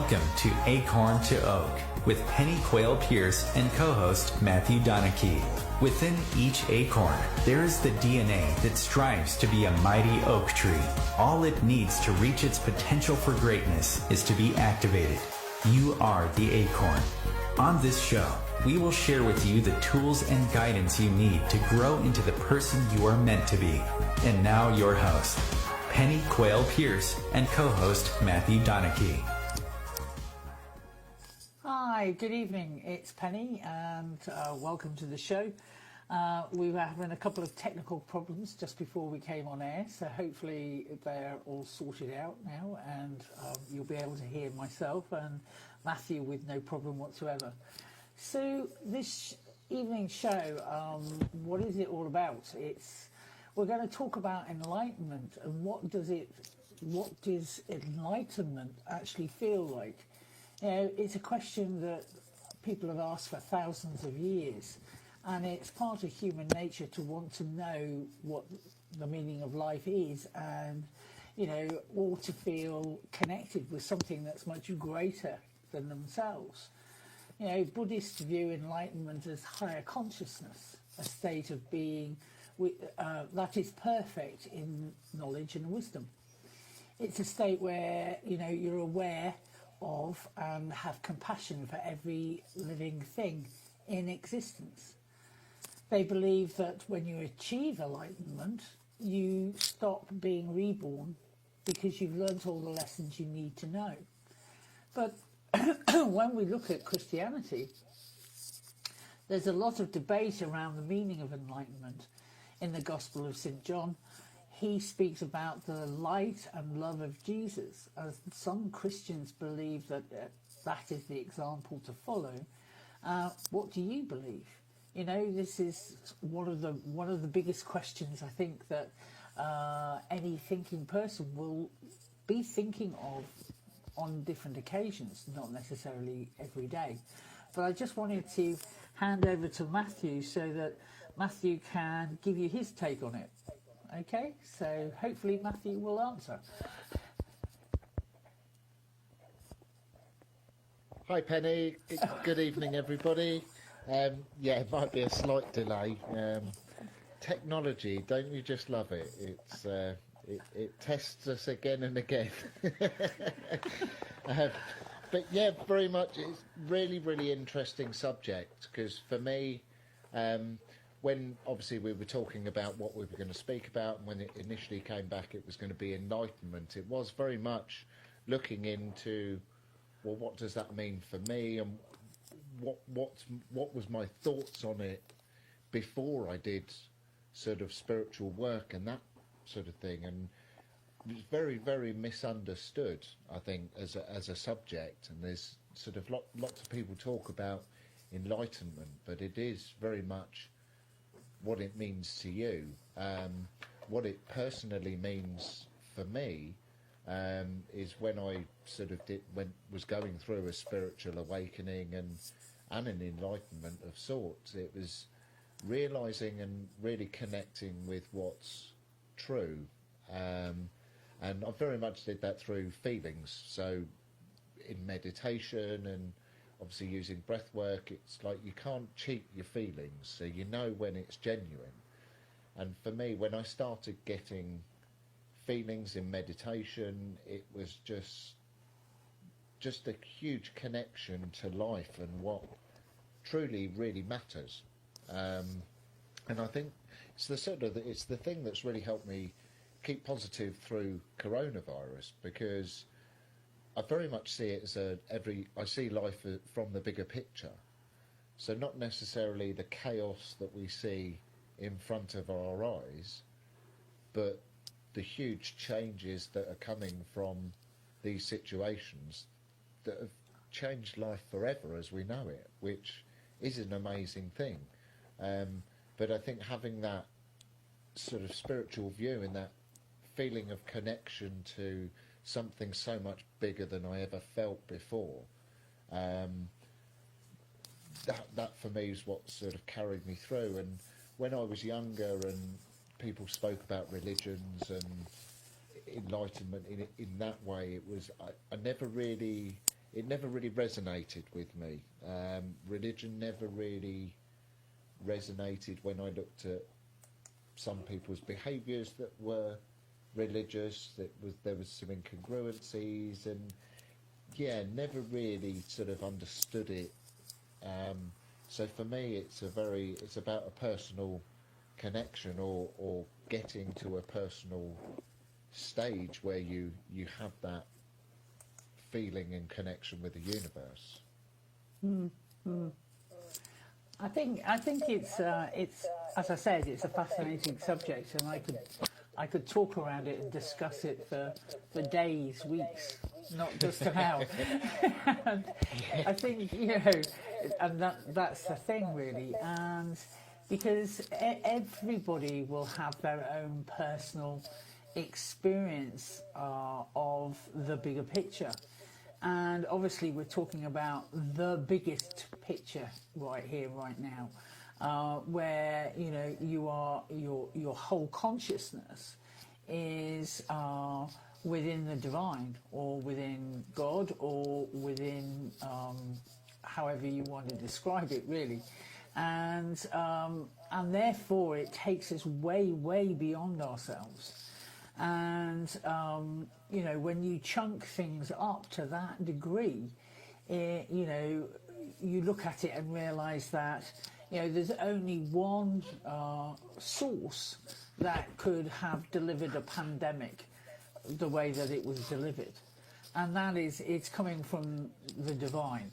Welcome to Acorn to Oak with Penny Quayle Pierce and co-host Matthew Donachie. Within each acorn, there is the DNA that strives to be a mighty oak tree. All it needs to reach its potential for greatness is to be activated. You are the acorn. On this show, we will share with you the tools and guidance you need to grow into the person you are meant to be. And now your host, Penny Quayle Pierce and co-host Matthew Donachie. Hi, good evening. It's Penny and welcome to the show. We were having a couple of technical problems just before we came on air, so hopefully they're all sorted out now and you'll be able to hear myself and Matthew with no problem whatsoever. So this evening's show, what is it all about? We're going to talk about enlightenment and what does enlightenment actually feel like? You know, it's a question that people have asked for thousands of years, and it's part of human nature to want to know what the meaning of life is, and, you know, or to feel connected with something that's much greater than themselves. You know, Buddhists view enlightenment as higher consciousness, a state of being that is perfect in knowledge and wisdom. It's a state where, you know, you're aware of and have compassion for every living thing in existence. They believe that when you achieve enlightenment, you stop being reborn because you've learnt all the lessons you need to know. But when we look at Christianity, there's a lot of debate around the meaning of enlightenment. In the Gospel of St. John, he speaks about the light and love of Jesus, as some Christians believe that that is the example to follow. What do you believe? You know, this is one of the biggest questions I think that any thinking person will be thinking of on different occasions, not necessarily every day. But I just wanted to hand over to Matthew so that Matthew can give you his take on it. Okay, so hopefully Matthew will answer. Hi Penny, good evening everybody. Yeah, it might be a slight delay. Technology, don't you just love it? It tests us again and again. But yeah, very much, it's really interesting subject, because for me, when obviously we were talking about what we were going to speak about, and when it initially came back it was going to be enlightenment, it was very much looking into, well, what does that mean for me, and what was my thoughts on it before I did sort of spiritual work and that sort of thing. And it was very misunderstood, I think, as a subject. And there's sort of lots of people talk about enlightenment, but it is very much what it means to you. What it personally means for me is when I sort of was going through a spiritual awakening and an enlightenment of sorts. It was realising and really connecting with what's true. And I very much did that through feelings. So in meditation and obviously using breath work, it's like you can't cheat your feelings, so you know when it's genuine. And for me, when I started getting feelings in meditation, it was just a huge connection to life and what truly really matters. And I think it's the thing that's really helped me keep positive through coronavirus, because I very much see it as I see life from the bigger picture. So not necessarily the chaos that we see in front of our eyes, but the huge changes that are coming from these situations that have changed life forever as we know it, which is an amazing thing. But I think having that sort of spiritual view and that feeling of connection to something so much bigger than I ever felt before, that for me is what sort of carried me through. And when I was younger and people spoke about religions and enlightenment in that way, it was I never really it never really resonated with me. Religion never really resonated when I looked at some people's behaviours that were religious. There was some incongruencies, and never really sort of understood it. So for me, it's about a personal connection, or getting to a personal stage where you have that feeling and connection with the universe. I think it's as I said, it's a fascinating subject, and I could talk around it and discuss it for days, weeks, not just an hour. And I think, and that's the thing really, and because everybody will have their own personal experience of the bigger picture. And obviously we're talking about the biggest picture right here, right now, where your whole consciousness is within the divine, or within God, or within however you want to describe it, really. And therefore it takes us way, way beyond ourselves. And when you chunk things up to that degree, you look at it and realise that there's only one source that could have delivered a pandemic the way that it was delivered, and that is, it's coming from the divine.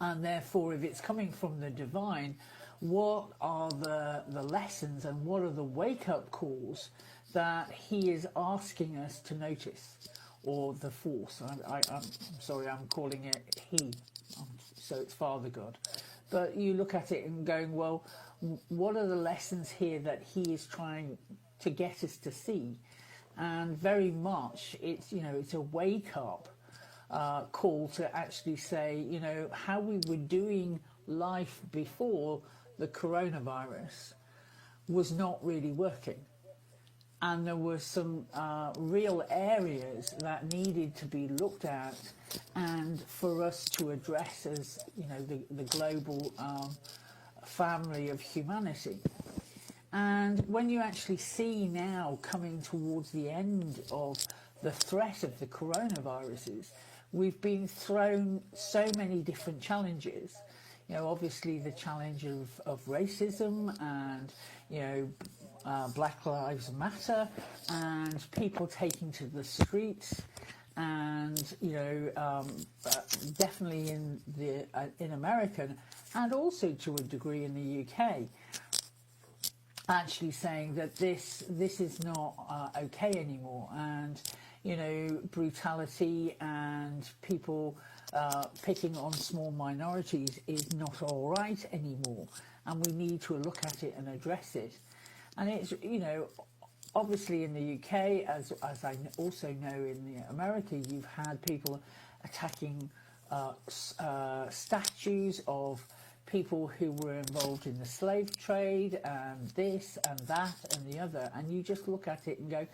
And therefore, if it's coming from the divine, what are the lessons and what are the wake-up calls that he is asking us to notice, or the force? I'm sorry, I'm calling it he, so it's Father God. But you look at it and going, well, what are the lessons here that he is trying to get us to see? And very much it's a wake-up call to actually say, how we were doing life before the coronavirus was not really working. And there were some real areas that needed to be looked at, and for us to address as the global family of humanity. And when you actually see now, coming towards the end of the threat of the coronaviruses, we've been thrown so many different challenges. Obviously the challenge of racism, and Black Lives Matter, and people taking to the streets, and definitely in America, and also to a degree in the UK, actually saying that this is not okay anymore, and brutality and people picking on small minorities is not all right anymore, and we need to look at it and address it. And it's, obviously in the UK, as I also know in America, you've had people attacking statues of people who were involved in the slave trade, and this and that and the other. And you just look at it and go,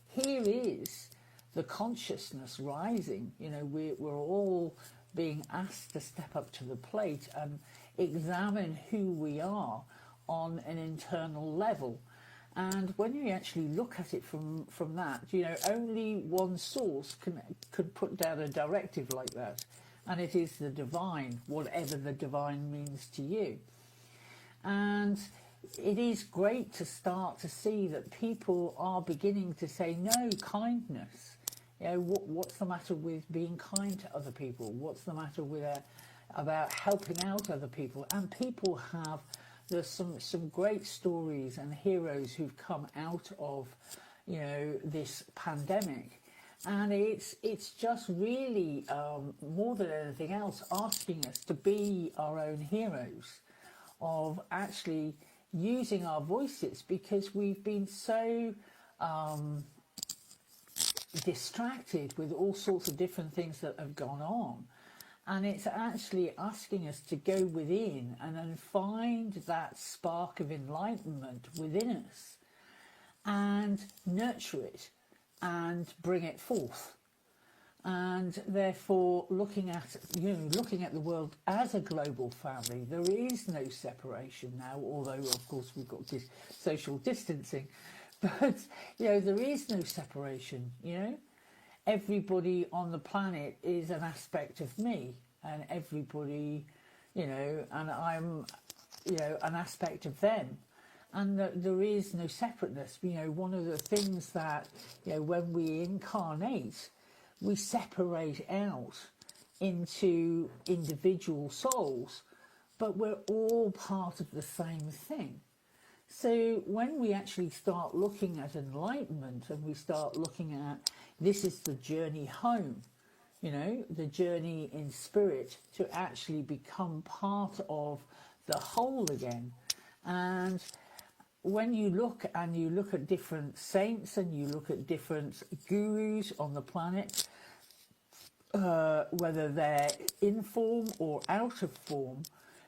here is the consciousness rising. We're all being asked to step up to the plate and examine who we are on an internal level. And when you actually look at it from that, only one source could put down a directive like that, and it is the divine, whatever the divine means to you. And it is great to start to see that people are beginning to say, no, kindness. What's the matter with being kind to other people? What's the matter with about helping out other people? And people have... There's some great stories and heroes who've come out of, this pandemic, and it's just really more than anything else asking us to be our own heroes, of actually using our voices, because we've been so distracted with all sorts of different things that have gone on. And it's actually asking us to go within and then find that spark of enlightenment within us and nurture it and bring it forth. and therefore looking at the world as a global family. There is no separation now, although of course we've got social distancing, but there is no separation. Everybody on the planet is an aspect of me, and everybody, and I'm, an aspect of them. And there is no separateness. One of the things that, when we incarnate, we separate out into individual souls, but we're all part of the same thing. So when we actually start looking at enlightenment and we start looking at this is the journey home, the journey in spirit to actually become part of the whole again. And when you look at different saints and you look at different gurus on the planet, whether they're in form or out of form,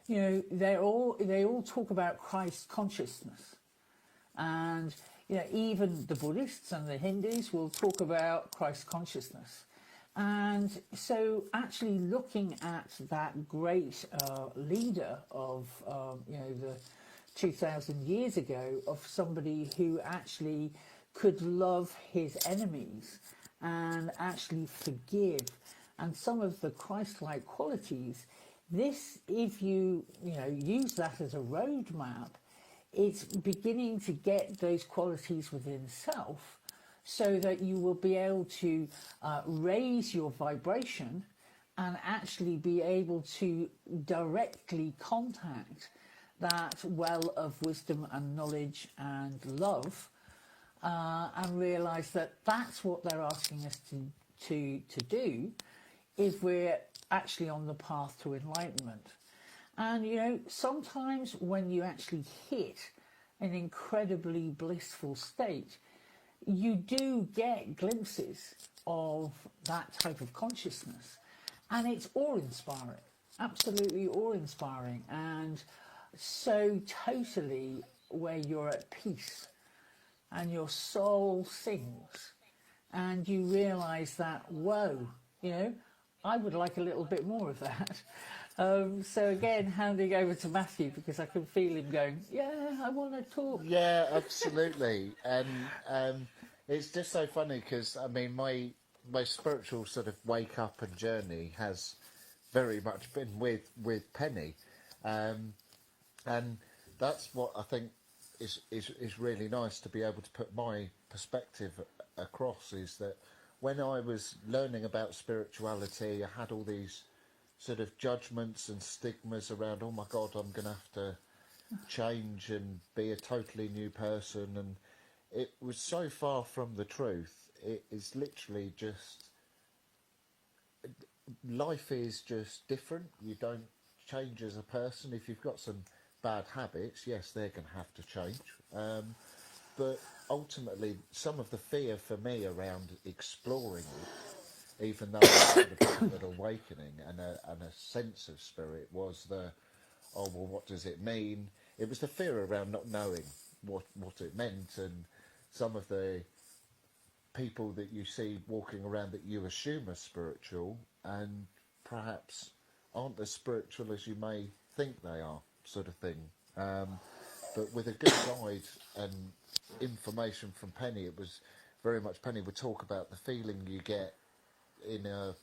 they all talk about Christ consciousness. And even the Buddhists and the Hindus will talk about Christ consciousness. And so actually looking at that great leader of the 2,000 years ago, of somebody who actually could love his enemies and actually forgive, and some of the Christ-like qualities, this, if you use that as a roadmap, it's beginning to get those qualities within self, so that you will be able to raise your vibration and actually be able to directly contact that well of wisdom and knowledge and love, and realise that that's what they're asking us to do if we're actually on the path to enlightenment. And sometimes when you actually hit an incredibly blissful state, you do get glimpses of that type of consciousness, and it's awe-inspiring, absolutely awe-inspiring, and so totally where you're at peace and your soul sings and you realise that, whoa, I would like a little bit more of that. So again, handing over to Matthew, because I can feel him going, yeah, I want to talk. Yeah, absolutely. And it's just so funny because, my spiritual sort of wake up and journey has very much been with Pennie. And that's what I think is really nice to be able to put my perspective across, is that when I was learning about spirituality, I had all these sort of judgments and stigmas around, oh my God, I'm going to have to change and be a totally new person. And it was so far from the truth. It is literally just, life is just different. You don't change as a person. If you've got some bad habits, yes, they're going to have to change. But ultimately, some of the fear for me around exploring it, even though I had a bit of an awakening and a sense of spirit, was what does it mean? It was the fear around not knowing what it meant, and some of the people that you see walking around that you assume are spiritual and perhaps aren't as spiritual as you may think they are, sort of thing. But with a good guide and information from Pennie, it was very much, Pennie would talk about the feeling you get in a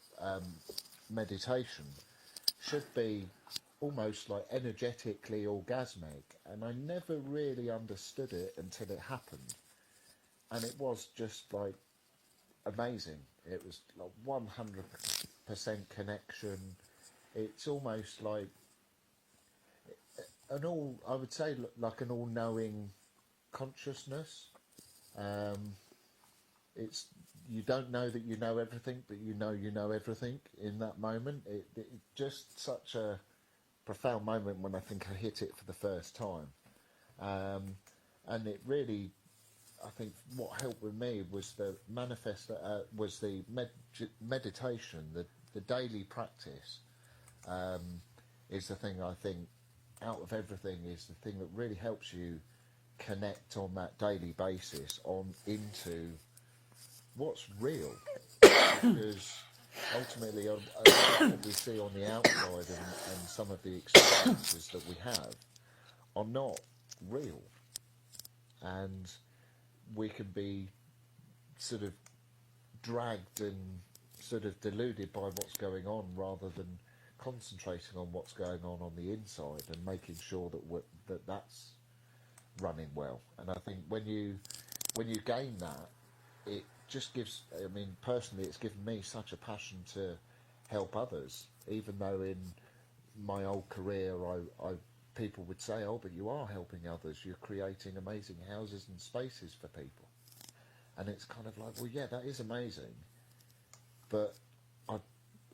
meditation should be almost like energetically orgasmic, and I never really understood it until it happened, and it was just like amazing. It was like 100% connection. It's almost like I would say like an all-knowing consciousness. It's, you don't know that you know everything, but you know everything in that moment. It just such a profound moment when I think I hit it for the first time. And it really, I think what helped with me was the meditation, the daily practice, is the thing I think out of everything is the thing that really helps you connect on that daily basis into what's real. Because ultimately, a lot of what we see on the outside and some of the experiences that we have are not real, and we can be sort of dragged and sort of deluded by what's going on rather than concentrating on what's going on the inside and making sure that that's running well. And I think when you gain that, it just gives, I mean, personally, it's given me such a passion to help others, even though in my old career I people would say, oh, but you are helping others, you're creating amazing houses and spaces for people. And it's kind of like, well, yeah, that is amazing, but I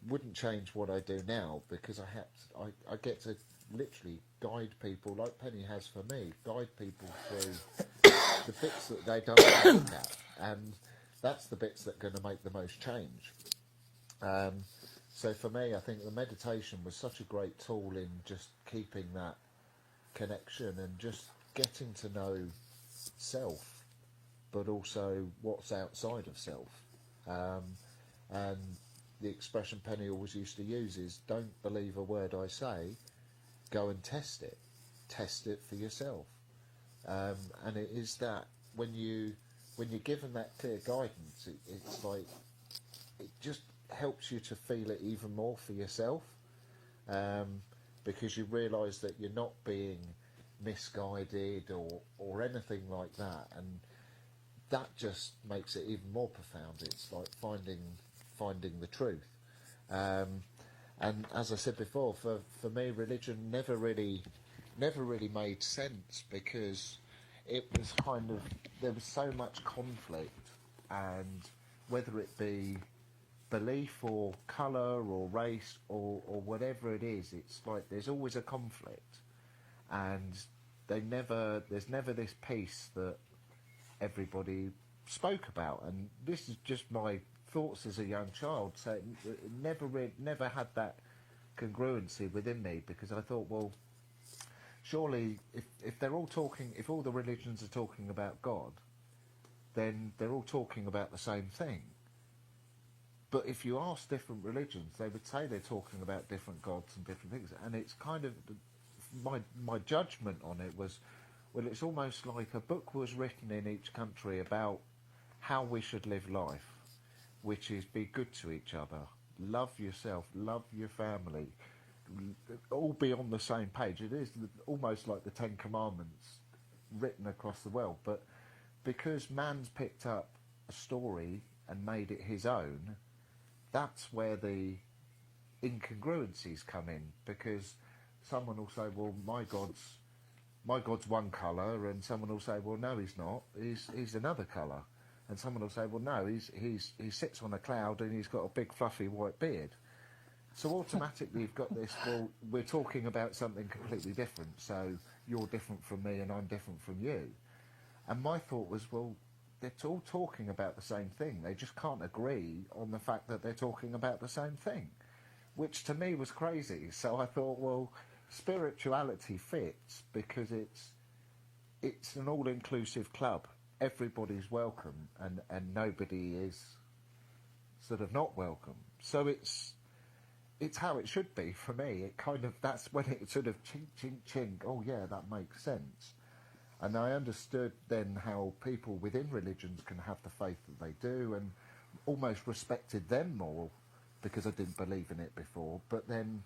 wouldn't change what I do now, because I get to literally guide people, like Penny has for me, guide people through the bits that they don't want to look at, and that's the bits that are going to make the most change. So for me, I think the meditation was such a great tool in just keeping that connection and just getting to know self, but also what's outside of self. And the expression Penny always used to use is, don't believe a word I say, go and test it. Test it for yourself. And it is that when you're given that clear guidance, it's like, it just helps you to feel it even more for yourself, because you realise that you're not being misguided or anything like that, and that just makes it even more profound. It's like finding the truth. And as I said before, for me, religion never really made sense, because it was kind of, there was so much conflict, and whether it be belief or colour or race or whatever it is, it's like there's always a conflict, and there's never this peace that everybody spoke about. And this is just my thoughts as a young child, so it never had that congruency within me, because I thought, well, surely if they're all talking, if all the religions are talking about God, then they're all talking about the same thing. But if you ask different religions, they would say they're talking about different gods and different things. And it's kind of, my judgment on it was, well, it's almost like a book was written in each country about how we should live life, which is be good to each other, love yourself, love your family, all be on the same page. It is almost like the Ten Commandments written across the world. But because man's picked up a story and made it his own, that's where the incongruencies come in, because someone will say, well, my God's one colour, and someone will say, well, no, he's not, he's another colour, and someone will say, well, no, he sits on a cloud and he's got a big fluffy white beard. So automatically you've got this, well, we're talking about something completely different, so you're different from me and I'm different from you. And my thought was, well, they're all talking about the same thing. They just can't agree on the fact that they're talking about the same thing, which to me was crazy. So I thought, well, spirituality fits, because it's an all-inclusive club. Everybody's welcome, and nobody is sort of not welcome. So it's how it should be for me. It kind of, that's when it sort of chink, chink, chink. Oh yeah, that makes sense. And I understood then how people within religions can have the faith that they do, and almost respected them more, because I didn't believe in it before, but then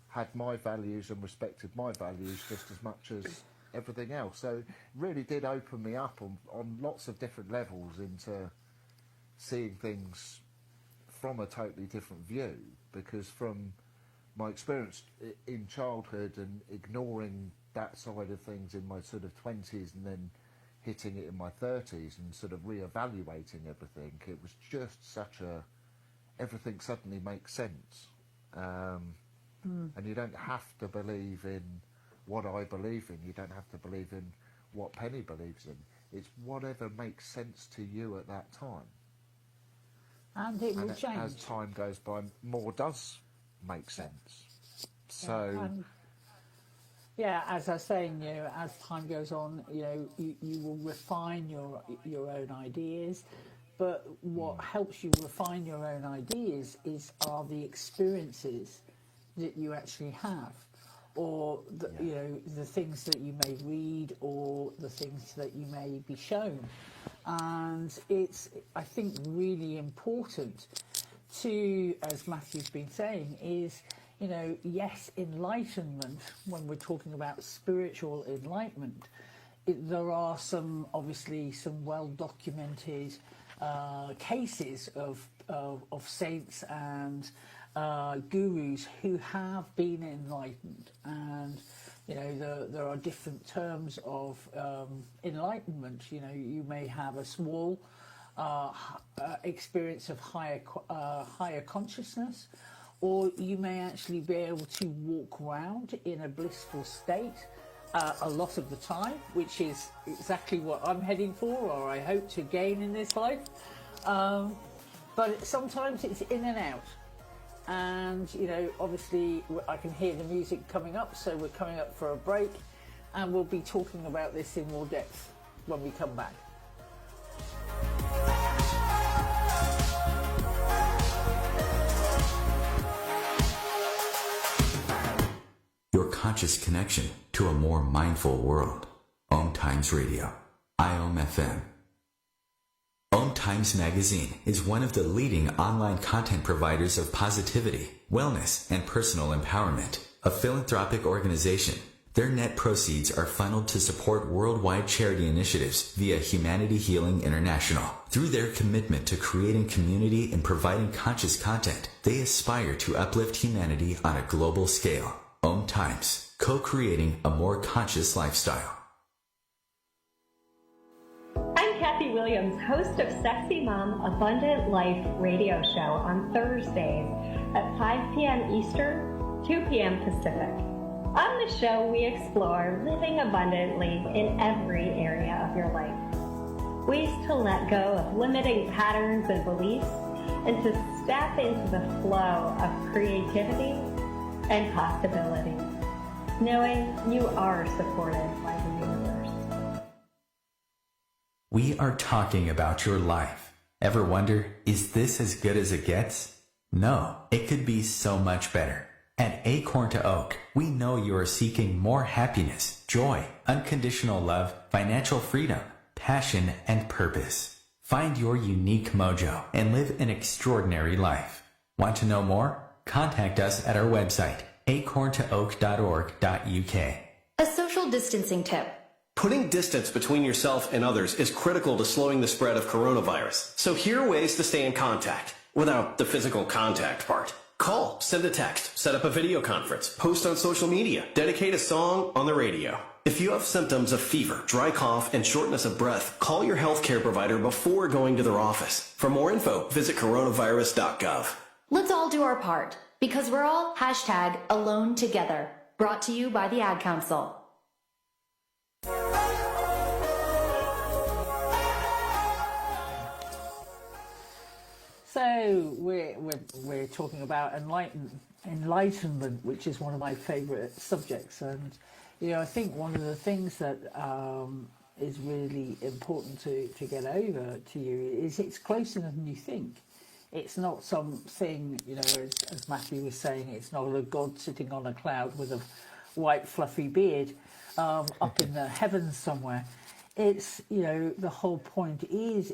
had my values and respected my values just as much as everything else. So it really did open me up on lots of different levels into seeing things from a totally different view, because from my experience in childhood and ignoring that side of things in my sort of 20s, and then hitting it in my 30s and sort of re-evaluating everything, it was just everything suddenly makes sense. And you don't have to believe in what I believe in, you don't have to believe in what Penny believes in. It's whatever makes sense to you at that time. And it will change. As time goes by, more does make sense. So... Yeah, as I was saying, as time goes on, you will refine your own ideas, but what helps you refine your own ideas are the experiences that you actually have, or the things that you may read, or the things that you may be shown. And it's, I think, really important to, as Matthew's been saying, is, yes, enlightenment, when we're talking about spiritual enlightenment, there are obviously some well-documented cases of saints and gurus who have been enlightened, and there are different terms of enlightenment. You may have a small experience of higher consciousness, or you may actually be able to walk around in a blissful state a lot of the time, which is exactly what I'm heading for, or I hope to gain in this life. But sometimes it's in and out. And, obviously I can hear the music coming up, so we're coming up for a break, and we'll be talking about this in more depth when we come back. Your conscious connection to a more mindful world. Om Times Radio, IOM FM. Om Times Magazine is one of the leading online content providers of positivity, wellness, and personal empowerment. A philanthropic organization, their net proceeds are funneled to support worldwide charity initiatives via Humanity Healing International. Through their commitment to creating community and providing conscious content, they aspire to uplift humanity on a global scale. Om Times, co-creating a more conscious lifestyle. I'm Kathy Williams, host of Sexy Mom Abundant Life radio show on Thursdays at 5 p.m. Eastern, 2 p.m. Pacific. On the show, we explore living abundantly in every area of your life. Ways to let go of limiting patterns and beliefs, and to step into the flow of creativity and possibility, knowing you are supported by the universe. We are talking about your life. Ever wonder, is this as good as it gets? No, it could be so much better. At Acorn to Oak, we know you are seeking more happiness, joy, unconditional love, financial freedom, passion, and purpose. Find your unique mojo and live an extraordinary life. Want to know more? Contact us at our website, acorntooak.org.uk. A social distancing tip. Putting distance between yourself and others is critical to slowing the spread of coronavirus. So here are ways to stay in contact without the physical contact part. Call, send a text, set up a video conference, post on social media, dedicate a song on the radio. If you have symptoms of fever, dry cough, and shortness of breath, call your healthcare provider before going to their office. For more info, visit coronavirus.gov. Let's all do our part, because we're all #alone together. Brought to you by the Ad Council. So we're talking about enlightenment, which is one of my favourite subjects, and I think one of the things that is really important to get over to you is it's closer than you think. It's not something, as Matthew was saying, it's not a God sitting on a cloud with a white fluffy beard up in the heavens somewhere. It's, the whole point is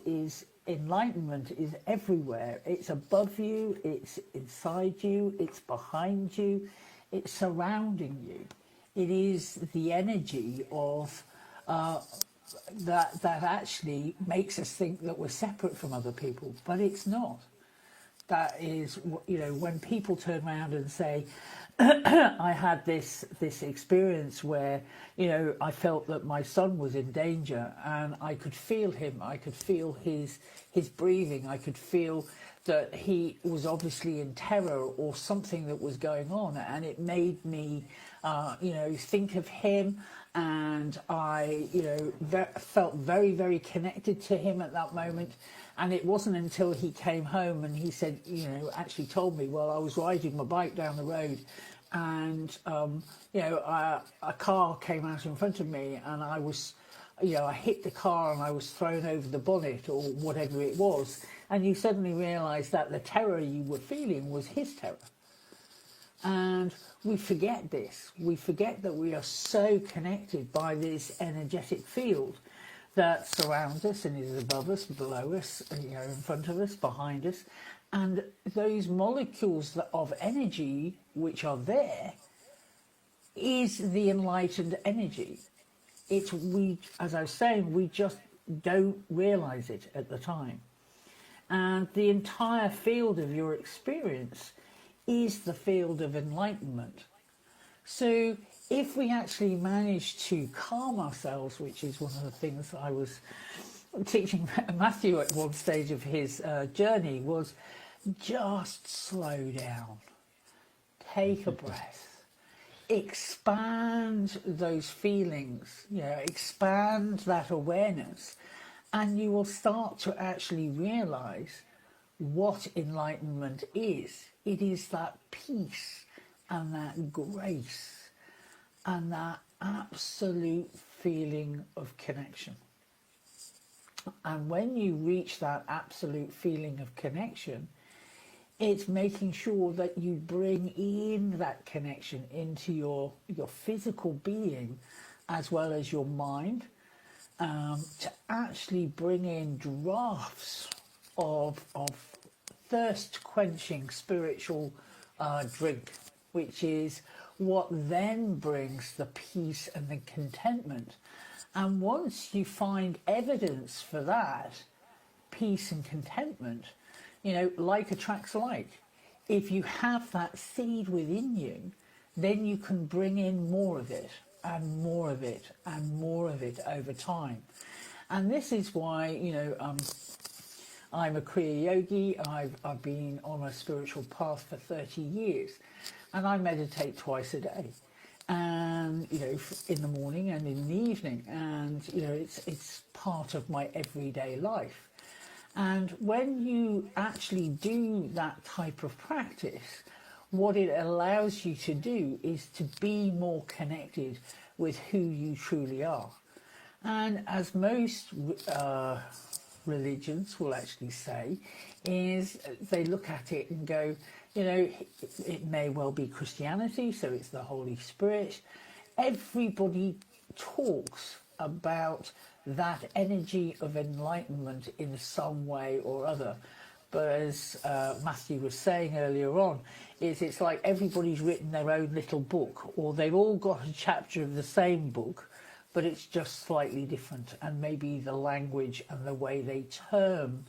enlightenment is everywhere. It's above you, it's inside you, it's behind you, it's surrounding you. It is the energy of that actually makes us think that we're separate from other people, but it's not. That is, when people turn around and say, I had this experience where, I felt that my son was in danger, and I could feel him. I could feel his breathing. I could feel that he was obviously in terror or something that was going on, and it made me, think of him. And I, felt very, very connected to him at that moment. And it wasn't until he came home and he said, actually told me, well, I was riding my bike down the road, and a car came out in front of me, and I was I hit the car and I was thrown over the bonnet or whatever it was, and you suddenly realise that the terror you were feeling was his terror. And we forget this. We forget that we are so connected by this energetic field that surrounds us and is above us, below us, in front of us, behind us. And those molecules of energy which are there is the enlightened energy. As I was saying, we just don't realise it at the time. And the entire field of your experience is the field of enlightenment. So if we actually manage to calm ourselves, which is one of the things I was teaching Matthew at one stage of his journey, was just slow down, take a breath, expand those feelings, expand that awareness, and you will start to actually realize what enlightenment is. It is that peace and that grace and that absolute feeling of connection. And when you reach that absolute feeling of connection, it's making sure that you bring in that connection into your physical being as well as your mind, to actually bring in drafts of thirst-quenching spiritual drink, which is what then brings the peace and the contentment. And once you find evidence for that, peace and contentment, like attracts like. If you have that seed within you, then you can bring in more of it, and more of it, and more of it over time. And this is why, I'm a Kriya Yogi. I've been on a spiritual path for 30 years, and I meditate twice a day, and in the morning and in the evening, and it's part of my everyday life. And when you actually do that type of practice, what it allows you to do is to be more connected with who you truly are. And as most religions will actually say, is they look at it and go, it may well be Christianity, so it's the Holy Spirit. Everybody talks about that energy of enlightenment in some way or other. But as Matthew was saying earlier on, it's like everybody's written their own little book, or they've all got a chapter of the same book, but it's just slightly different. And maybe the language and the way they term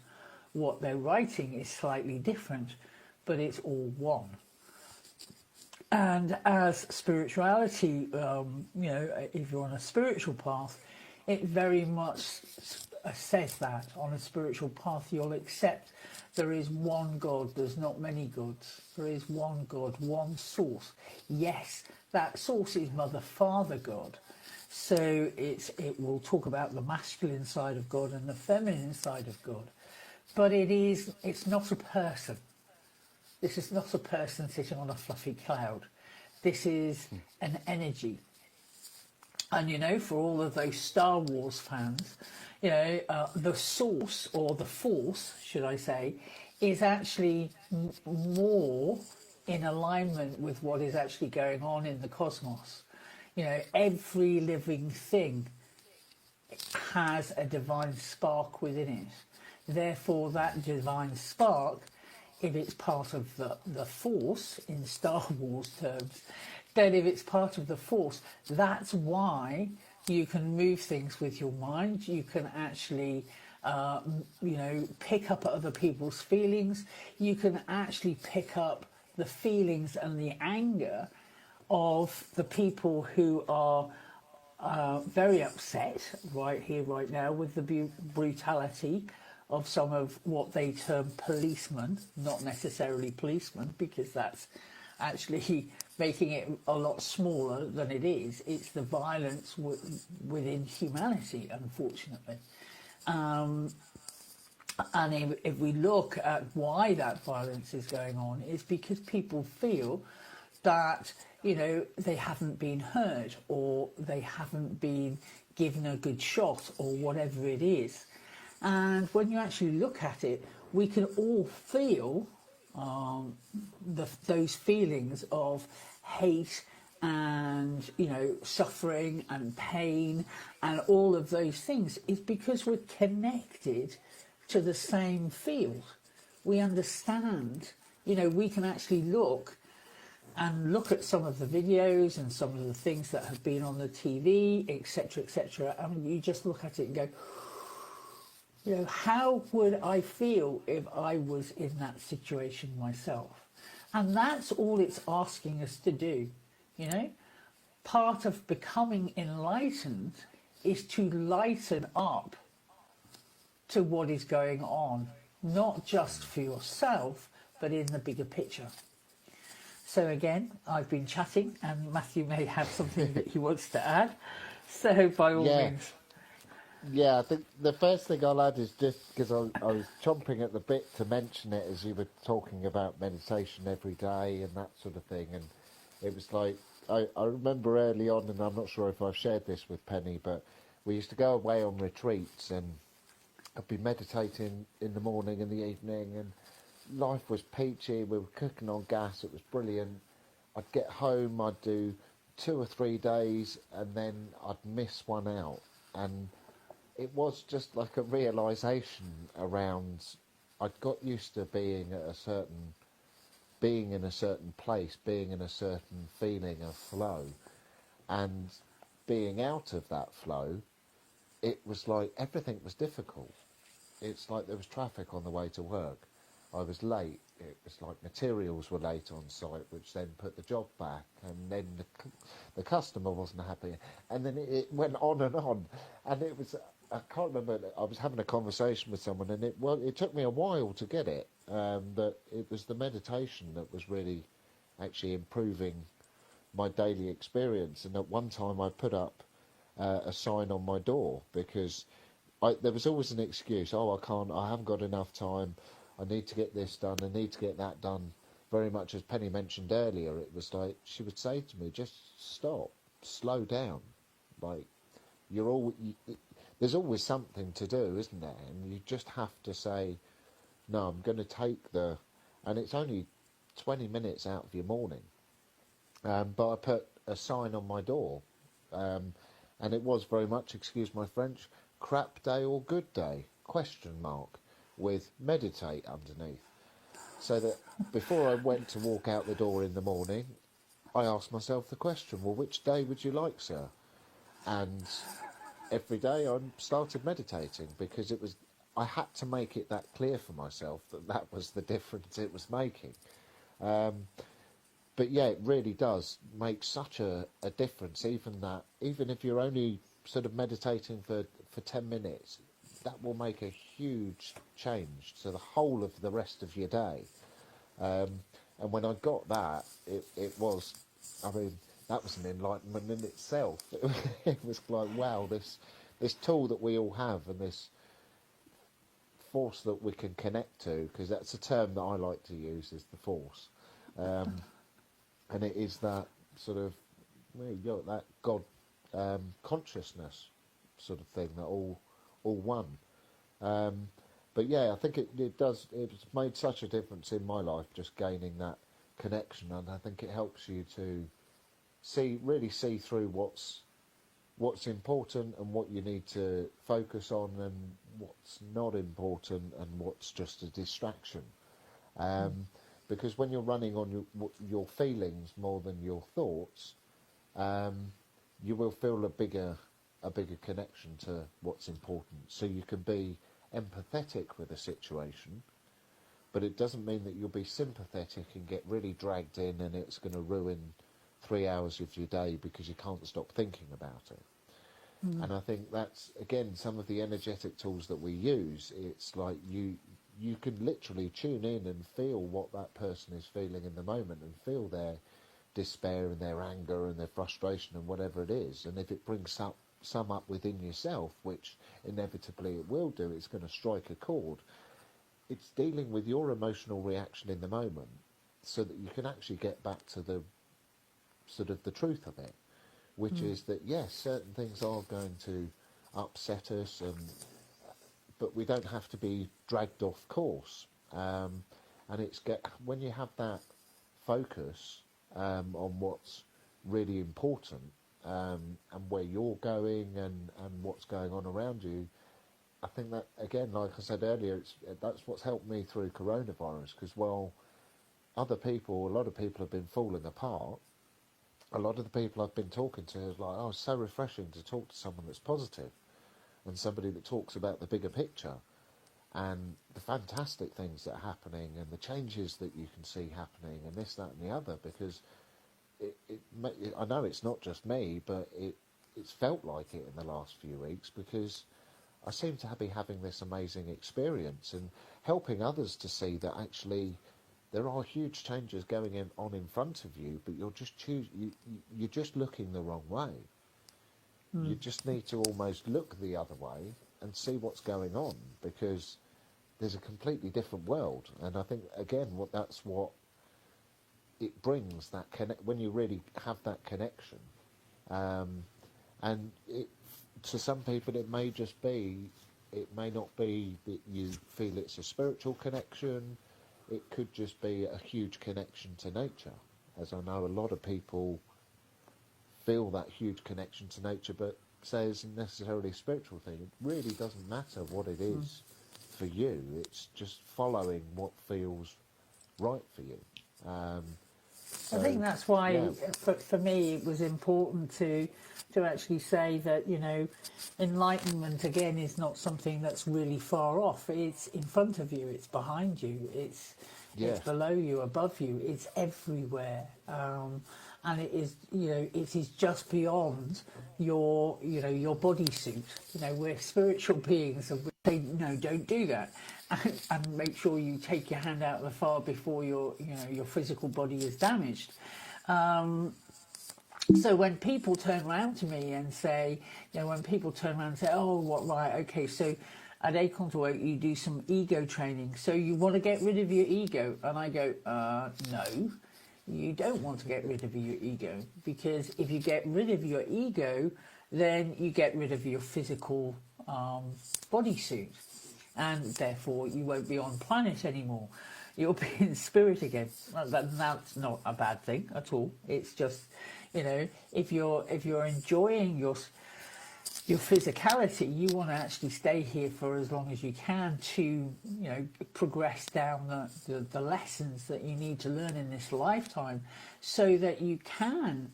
what they're writing is slightly different, but it's all one. And as spirituality, if you're on a spiritual path, it very much says that on a spiritual path you'll accept there is one God, there's not many gods. There is one God, one source. Yes, that source is Mother, Father God. So it will talk about the masculine side of God and the feminine side of God. But it's not a person. This is not a person sitting on a fluffy cloud. This is an energy. And, for all of those Star Wars fans, the source, or the force, should I say, is actually more in alignment with what is actually going on in the cosmos. Every living thing has a divine spark within it. Therefore, that divine spark, if it's part of the force, in Star Wars terms, then if it's part of the force, that's why you can move things with your mind. You can actually, pick up other people's feelings. You can actually pick up the feelings and the anger of the people who are very upset right here, right now, with the brutality of some of what they term policemen, not necessarily policemen, because that's actually making it a lot smaller than it is. It's the violence within humanity, unfortunately. And if we look at why that violence is going on, it's because people feel that, they haven't been heard, or they haven't been given a good shot, or whatever it is. And when you actually look at it, we can all feel those feelings of hate and, suffering and pain and all of those things, is because we're connected to the same field. We understand, we can actually look at some of the videos and some of the things that have been on the TV, etc., and you just look at it and go, how would I feel if I was in that situation myself? And that's all it's asking us to do, Part of becoming enlightened is to lighten up to what is going on, not just for yourself, but in the bigger picture. So again, I've been chatting, and Matthew may have something that he wants to add. So by all means. Yeah, I think the first thing I'll add is just because I was chomping at the bit to mention it as you were talking about meditation every day and that sort of thing. And it was like, I remember early on, and I'm not sure if I've shared this with Penny, but we used to go away on retreats, and I'd be meditating in the morning and the evening, and life was peachy. We were cooking on gas. It was brilliant. I'd get home, I'd do 2 or 3 days, and then I'd miss one out. And it was just like a realisation around, I'd got used to being in a certain place, being in a certain feeling of flow, and being out of that flow, it was like everything was difficult. It's like there was traffic on the way to work. I was late. It was like materials were late on site, which then put the job back, and then the customer wasn't happy, and then it went on, and it was, I can't remember, I was having a conversation with someone, and it took me a while to get it, that it was the meditation that was really actually improving my daily experience. And at one time I put up a sign on my door, because there was always an excuse. I haven't got enough time, I need to get this done, I need to get that done. Very much as Penny mentioned earlier, it was like she would say to me, just stop, slow down. Like, there's always something to do, isn't there? And you just have to say, no, I'm going to take and it's only 20 minutes out of your morning. But I put a sign on my door, and it was very much, excuse my French, crap day or good day, ? With meditate underneath. So that before I went to walk out the door in the morning, I asked myself the question, well, which day would you like, sir? And every day I started meditating, because I had to make it that clear for myself that was the difference it was making. But yeah, it really does make such a difference, even if you're only sort of meditating for 10 minutes, that will make a huge change to the whole of the rest of your day. And when I got that, it was, that was an enlightenment in itself. It was like, wow, this tool that we all have, and this force that we can connect to, because that's a term that I like to use, is the force. And it is that sort of, that God consciousness sort of thing, that all one. But yeah, I think it's made such a difference in my life, just gaining that connection, and I think it helps you to really see through what's important and what you need to focus on, and what's not important and what's just a distraction. Because when you're running on your feelings more than your thoughts, you will feel a bigger connection to what's important. So you can be empathetic with a situation, but it doesn't mean that you'll be sympathetic and get really dragged in, and it's going to ruin 3 hours of your day because you can't stop thinking about it. And I think that's, again, some of the energetic tools that we use. It's like you can literally tune in and feel what that person is feeling in the moment, and feel their despair and their anger and their frustration and whatever it is. And if it brings some up within yourself, which inevitably it will do, it's going to strike a chord. It's dealing with your emotional reaction in the moment, so that you can actually get back to the sort of the truth of it, which is that yes, certain things are going to upset us, but we don't have to be dragged off course. And when you have that focus on what's really important, and where you're going and what's going on around you, I think that, again, like I said earlier, that's what's helped me through coronavirus, because while a lot of people have been falling apart, a lot of the people I've been talking to is like, oh, it's so refreshing to talk to someone that's positive and somebody that talks about the bigger picture and the fantastic things that are happening and the changes that you can see happening and this, that and the other, because I know it's not just me, but it's felt like it in the last few weeks, because I seem to be having this amazing experience and helping others to see that actually there are huge changes going on in front of you, but you're just looking the wrong way. You just need to almost look the other way and see what's going on, because there's a completely different world. And I think, again, that's what it brings, that when you really have that connection. And to some people it may not be that you feel it's a spiritual connection. It could just be a huge connection to nature, as I know a lot of people feel that huge connection to nature, but say isn't necessarily a spiritual thing. It really doesn't matter what it is for you. It's just following what feels right for you. I think that's why, for me, it was important to actually say that, enlightenment, again, is not something that's really far off. It's in front of you, it's behind you, it's below you, above you, it's everywhere. And it is just beyond your bodysuit. We're spiritual beings, and we say, no, don't do that. And make sure you take your hand out of the fire before your physical body is damaged. So when people turn around to me and say, oh, what, right, okay, so at Acorn to Oak you do some ego training, so you want to get rid of your ego? And I go, no, you don't want to get rid of your ego, because if you get rid of your ego, then you get rid of your physical bodysuit, and therefore you won't be on planet anymore. You'll be in spirit again. That's not a bad thing at all. It's just, if you're enjoying your physicality, you want to actually stay here for as long as you can to, progress down the lessons that you need to learn in this lifetime, so that you can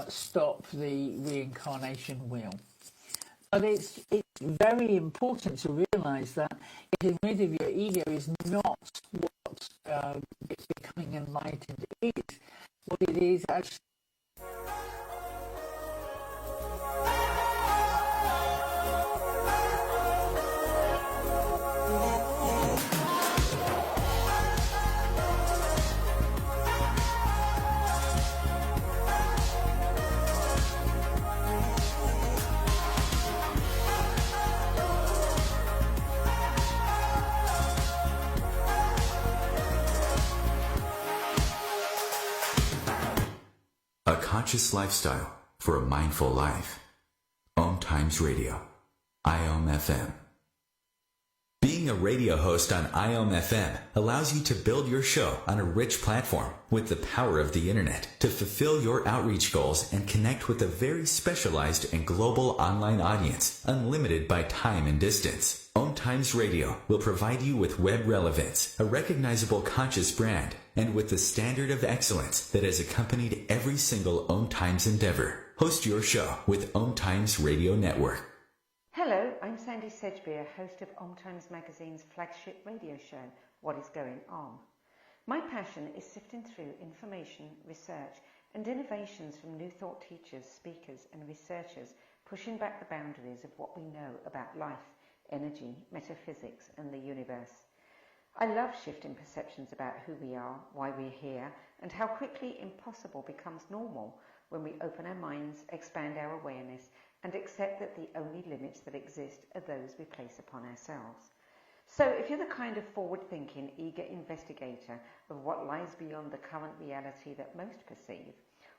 stop the reincarnation wheel. But it's very important to realise that getting rid of your ego is not what becoming enlightened is. What it is actually. A conscious lifestyle for a mindful life. Om Times Radio. IOM FM. Being a radio host on IOM FM allows you to build your show on a rich platform with the power of the internet to fulfill your outreach goals and connect with a very specialized and global online audience, unlimited by time and distance. Om Times Radio will provide you with web relevance, a recognizable conscious brand, and with the standard of excellence that has accompanied every single Om Times endeavor. Host your show with Om Times Radio Network. Hello, I'm Sandy Sedgbeer, host of Om Times Magazine's flagship radio show, What is Going On? My passion is sifting through information, research and innovations from new thought teachers, speakers and researchers, pushing back the boundaries of what we know about life, energy, metaphysics and the universe. I love shifting perceptions about who we are, why we're here, and how quickly impossible becomes normal when we open our minds, expand our awareness, and accept that the only limits that exist are those we place upon ourselves. So if you're the kind of forward-thinking, eager investigator of what lies beyond the current reality that most perceive,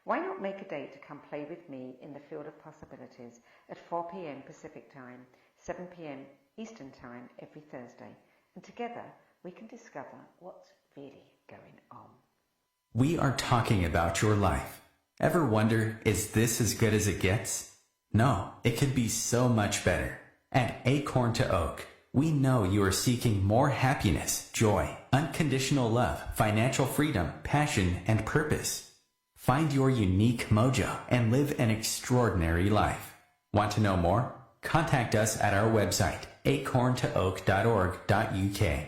Why not make a date to come play with me in the field of possibilities at 4 p.m. Pacific Time, 7 p.m. Eastern Time every Thursday, and together we can discover what's really going on. We are talking about your life. Ever wonder, is this as good as it gets? No, it could be so much better. At Acorn to Oak, we know you are seeking more happiness, joy, unconditional love, financial freedom, passion, and purpose. Find your unique mojo and live an extraordinary life. Want to know more? Contact us at our website, acorntooak.org.uk.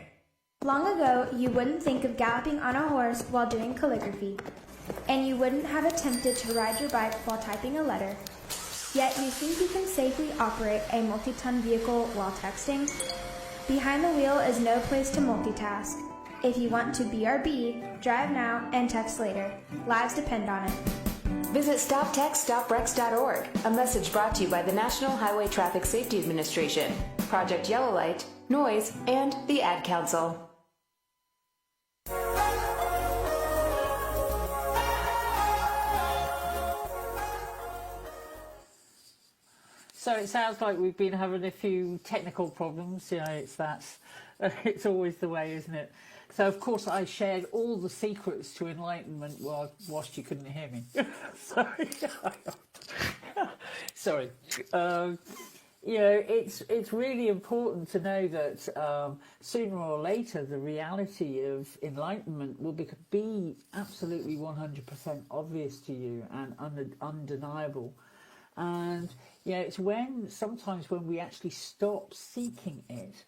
Long ago, you wouldn't think of galloping on a horse while doing calligraphy, and you wouldn't have attempted to ride your bike while typing a letter. Yet you think you can safely operate a multi-ton vehicle while texting? Behind the wheel is no place to multitask. If you want to BRB, drive now and text later. Lives depend on it. Visit StopTextStopWrecks.org, a message brought to you by the National Highway Traffic Safety Administration, Project Yellow Light, Noise, and the Ad Council. So it sounds like we've been having a few technical problems. You know, it's always the way, isn't it? So of course I shared all the secrets to enlightenment whilst you couldn't hear me. Sorry. Sorry. You know, it's really important to know that sooner or later the reality of enlightenment will be absolutely 100% obvious to you and undeniable. And you know, it's sometimes when we actually stop seeking it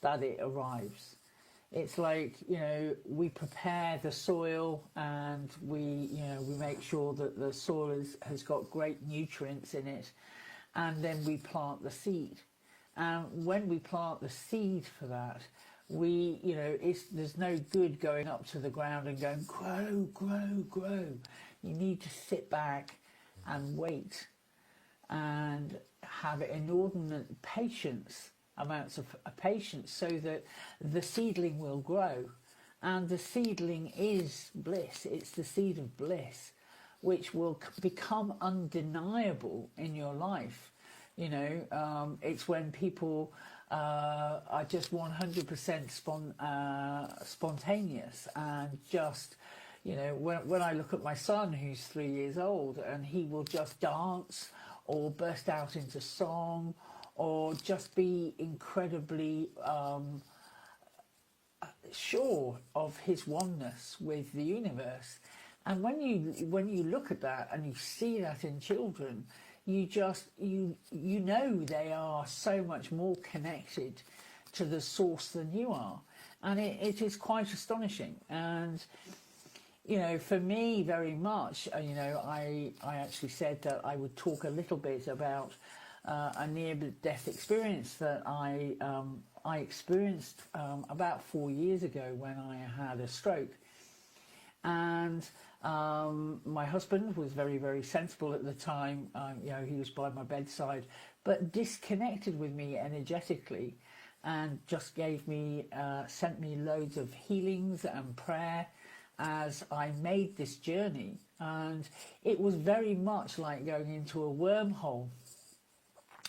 that it arrives. It's like, you know, we prepare the soil and we make sure that the soil has got great nutrients in it, and then we plant the seed. And when we plant the seed for that, there's no good going up to the ground and going, grow, grow, grow. You need to sit back and wait and have inordinate amounts of patience, so that the seedling will grow. And the seedling is bliss. It's the seed of bliss, which will become undeniable in your life. You know, it's when people are just 100% spontaneous, and just, you know, when I look at my son who's 3 years old, and he will just dance or burst out into song, or just be incredibly sure of his oneness with the universe. And when you look at that and you see that in children, you know they are so much more connected to the source than you are, and it is quite astonishing. And you know, for me, very much, you know, I actually said that I would talk a little bit about a near-death experience that I experienced about 4 years ago when I had a stroke. And my husband was very, very sensible at the time. You know, he was by my bedside, but disconnected with me energetically, and just sent me loads of healings and prayer as I made this journey. And it was very much like going into a wormhole,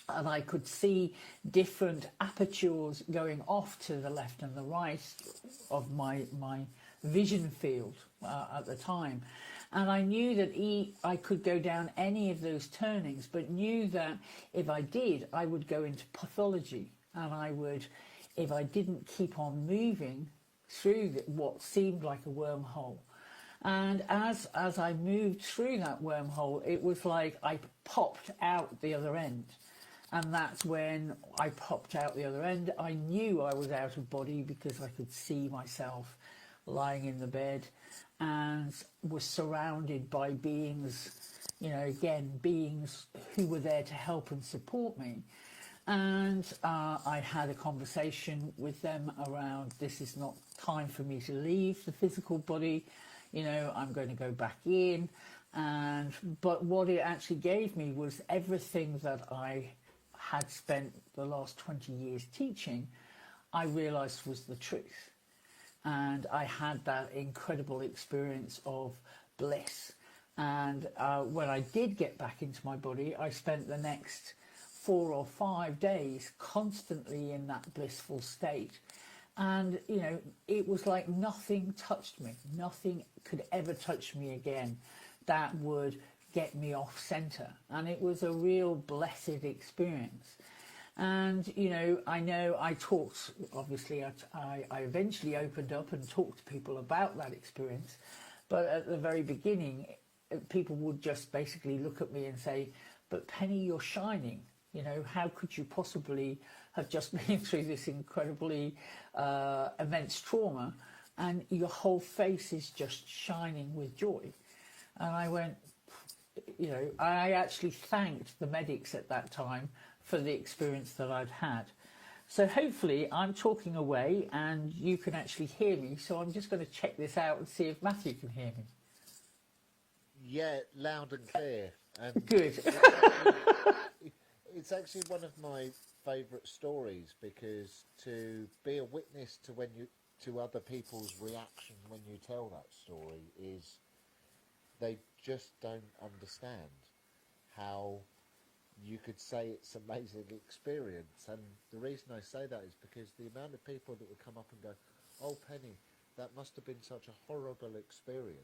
and I could see different apertures going off to the left and the right of my vision field at the time. And I knew that I could go down any of those turnings, but knew that if I did, I would go into pathology, and I would, if I didn't keep on moving through what seemed like a wormhole. And as I moved through that wormhole, it was like I popped out the other end. And that's when I popped out the other end. I knew I was out of body, because I could see myself lying in the bed and was surrounded by beings, you know, again, beings who were there to help and support me. And I had a conversation with them around, this is not time for me to leave the physical body, you know, I'm going to go back in. But what it actually gave me was everything that I had spent the last 20 years teaching, I realised was the truth. And I had that incredible experience of bliss, And when I did get back into my body, I spent the next 4 or 5 days constantly in that blissful state. And, you know, it was like nothing touched me. Nothing could ever touch me again that would get me off center. And it was a real blessed experience. And, you know I talked, obviously, I eventually opened up and talked to people about that experience. But at the very beginning, people would just basically look at me and say, but Pennie, you're shining. You know, how could you possibly have just been through this incredibly immense trauma and your whole face is just shining with joy? And I went, you know, I actually thanked the medics at that time for the experience that I'd had. So hopefully I'm talking away and you can actually hear me. So I'm just going to check this out and see if Matthew can hear me. Yeah, loud and clear. And Good. It's actually one of my favourite stories, because to be a witness to other people's reaction when you tell that story is they just don't understand how you could say it's an amazing experience. And the reason I say that is because the amount of people that would come up and go, oh Pennie, that must have been such a horrible experience.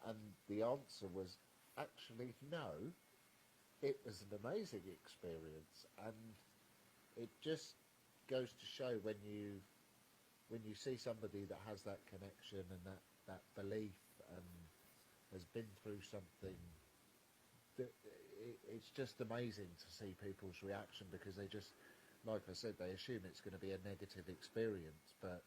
And the answer was actually no, it was an amazing experience. And it just goes to show when you see somebody that has that connection and that belief and has been through something, that it's just amazing to see people's reaction, because they just, like I said, they assume it's going to be a negative experience. But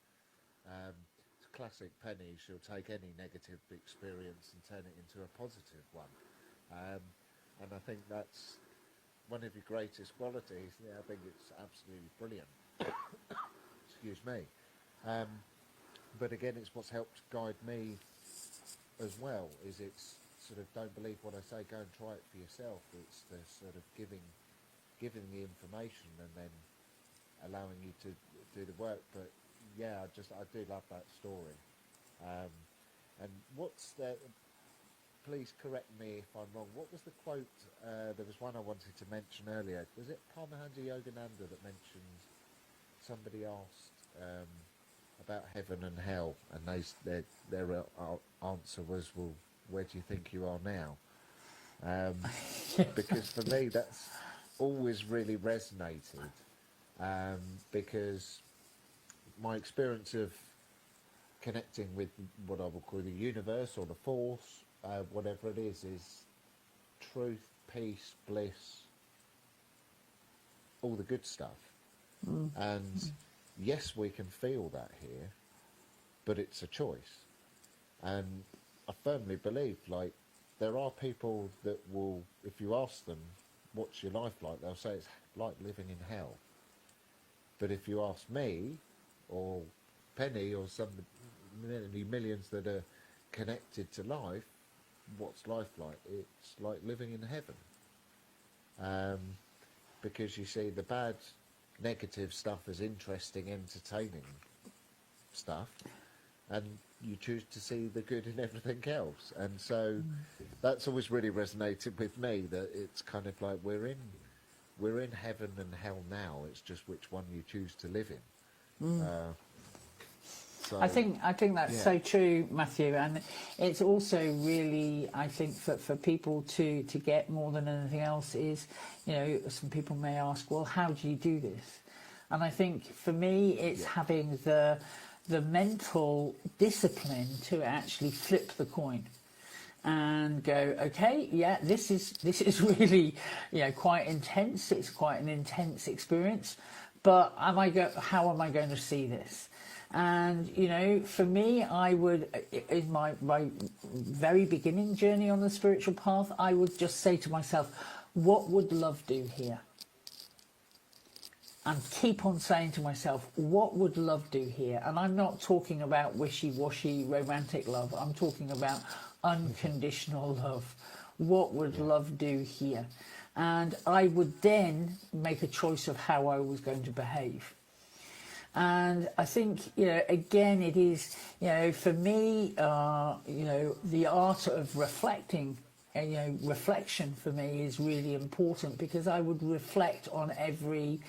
it's classic Pennie, she'll take any negative experience and turn it into a positive one. And I think that's one of your greatest qualities. Yeah, I think it's absolutely brilliant. Excuse me. But again, it's what's helped guide me as well, is it's sort of, don't believe what I say, go and try it for yourself. It's the sort of giving the information and then allowing you to do the work. But yeah, I do love that story. And what's the, please correct me if I'm wrong, what was the quote, there was one I wanted to mention earlier, was it Paramahansa Yogananda that mentioned, somebody asked about heaven and hell, and their answer was, well, where do you think you are now? Because for me that's always really resonated, because my experience of connecting with what I would call the universe or the force, whatever it is truth, peace, bliss, all the good stuff. And yes, we can feel that here, but it's a choice. And I firmly believe, like, there are people that will, if you ask them, what's your life like, they'll say it's like living in hell. But if you ask me, or Pennie, or some millions that are connected to life, what's life like? It's like living in heaven. Because you see, the bad, negative stuff is interesting, entertaining stuff, and you choose to see the good in everything else. And so that's always really resonated with me, that it's kind of like we're in heaven and hell now. It's just which one you choose to live in. So, I think that's so true, Matthew, and it's also really, I think, for people to get more than anything else is, you know, some people may ask, well, how do you do this? And I think for me, it's having the mental discipline to actually flip the coin and go, okay, yeah, this is really, you know, quite intense. It's quite an intense experience, but how am I going to see this? And, you know, for me, I would, in my very beginning journey on the spiritual path, I would just say to myself, what would love do here? And keep on saying to myself, what would love do here? And I'm not talking about wishy-washy romantic love. I'm talking about unconditional love. What would love do here? And I would then make a choice of how I was going to behave. And I think, again, it is, for me, the art of reflecting, reflection for me is really important, because I would reflect on every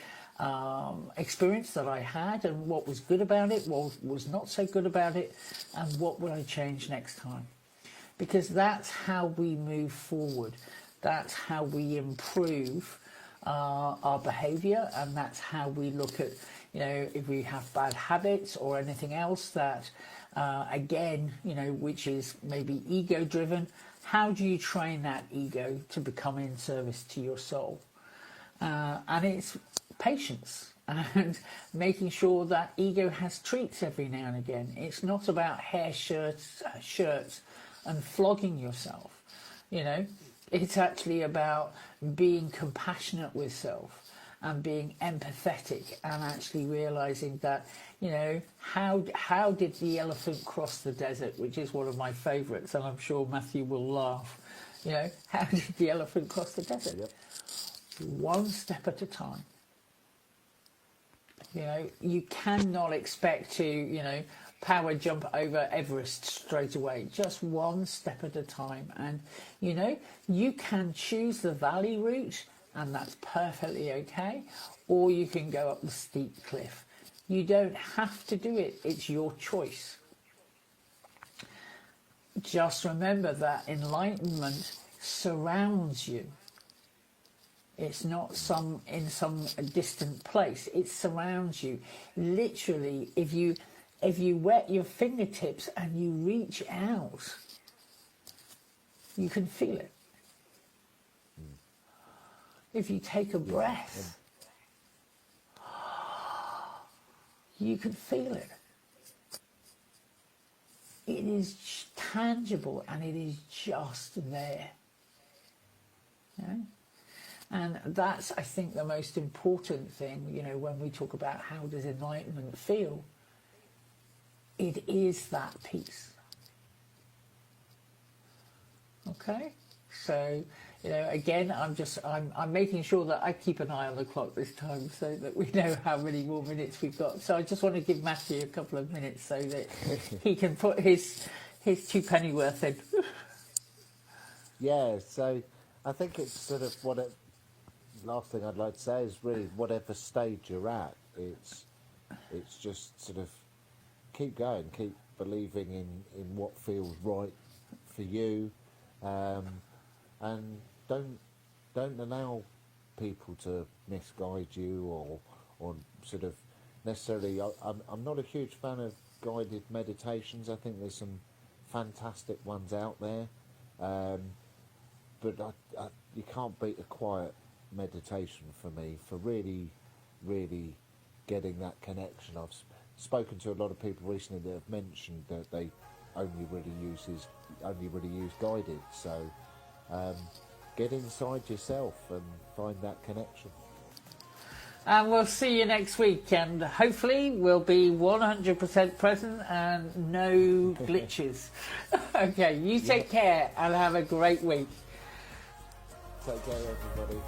experience that I had, and what was good about it, what was not so good about it, and what would I change next time. Because that's how we move forward. That's how we improve our behaviour, and that's how we look at, if we have bad habits or anything else that, again, which is maybe ego-driven, how do you train that ego to become in service to your soul? And it's patience and making sure that ego has treats every now and again. It's not about shirts and flogging yourself. It's actually about being compassionate with self and being empathetic, and actually realizing that, how did the elephant cross the desert, which is one of my favorites, and I'm sure Matthew will laugh. How did the elephant cross the desert? Yep. One step at a time. You cannot expect to, power jump over Everest straight away. Just one step at a time. And, you can choose the valley route, and that's perfectly okay. Or you can go up the steep cliff. You don't have to do it. It's your choice. Just remember that enlightenment surrounds you. It's not in some distant place. It surrounds you. Literally, if you wet your fingertips and you reach out, you can feel it. If you take a breath, you can feel it. It is tangible, and it is just there. And that's, I think, the most important thing, when we talk about how does enlightenment feel. It is that peace. Okay? So, again, I'm making sure that I keep an eye on the clock this time, so that we know how many more minutes we've got. So I just want to give Matthew a couple of minutes so that he can put his 2 pennyworth in. Yeah, so I think it's sort of last thing I'd like to say is really whatever stage you're at, it's just sort of keep going, keep believing in what feels right for you, and don't allow people to misguide you or sort of necessarily. I'm not a huge fan of guided meditations. I think there's some fantastic ones out there, but you can't beat a quiet meditation for me for really getting that connection. I've spoken to a lot of people recently that have mentioned that they only really use guided. So get inside yourself and find that connection. And we'll see you next week, and hopefully we'll be 100% present and no glitches. Okay, you take care and have a great week. Take care, everybody.